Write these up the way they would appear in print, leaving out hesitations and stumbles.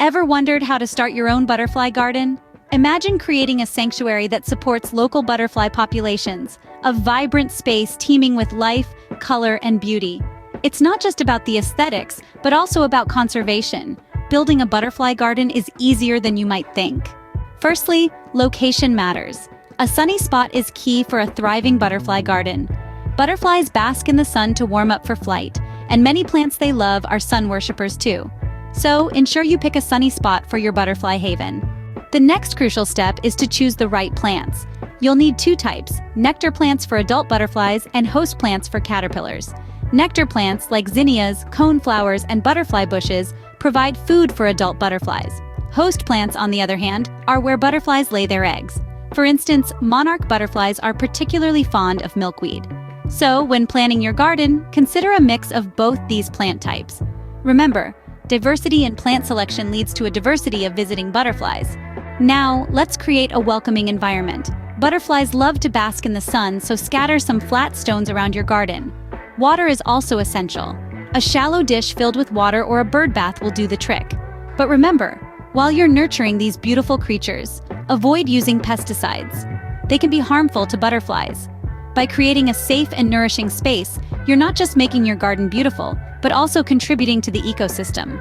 Ever wondered how to start your own butterfly garden? Imagine creating a sanctuary that supports local butterfly populations, a vibrant space teeming with life, color, and beauty. It's not just about the aesthetics, but also about conservation. Building a butterfly garden is easier than you might think. Firstly, location matters. A sunny spot is key for a thriving butterfly garden. Butterflies bask in the sun to warm up for flight, and many plants they love are sun worshippers too. So, ensure you pick a sunny spot for your butterfly haven. The next crucial step is to choose the right plants. You'll need two types: nectar plants for adult butterflies and host plants for caterpillars. Nectar plants like zinnias, coneflowers, and butterfly bushes provide food for adult butterflies. Host plants, on the other hand, are where butterflies lay their eggs. For instance, monarch butterflies are particularly fond of milkweed. So, when planning your garden, consider a mix of both these plant types. Remember, diversity in plant selection leads to a diversity of visiting butterflies. Now, let's create a welcoming environment. Butterflies love to bask in the sun, so scatter some flat stones around your garden. Water is also essential. A shallow dish filled with water or a bird bath will do the trick. But remember, while you're nurturing these beautiful creatures, avoid using pesticides. They can be harmful to butterflies. By creating a safe and nourishing space, you're not just making your garden beautiful, but also contributing to the ecosystem.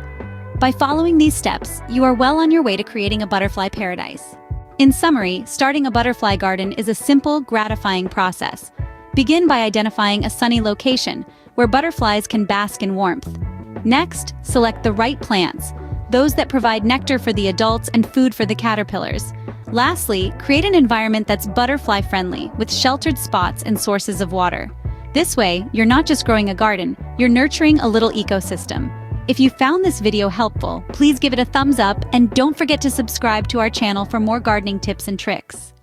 By following these steps, you are well on your way to creating a butterfly paradise. In summary, starting a butterfly garden is a simple, gratifying process. Begin by identifying a sunny location where butterflies can bask in warmth. Next, select the right plants, those that provide nectar for the adults and food for the caterpillars. Lastly, create an environment that's butterfly-friendly, with sheltered spots and sources of water. This way, you're not just growing a garden, you're nurturing a little ecosystem. If you found this video helpful, please give it a thumbs up and don't forget to subscribe to our channel for more gardening tips and tricks.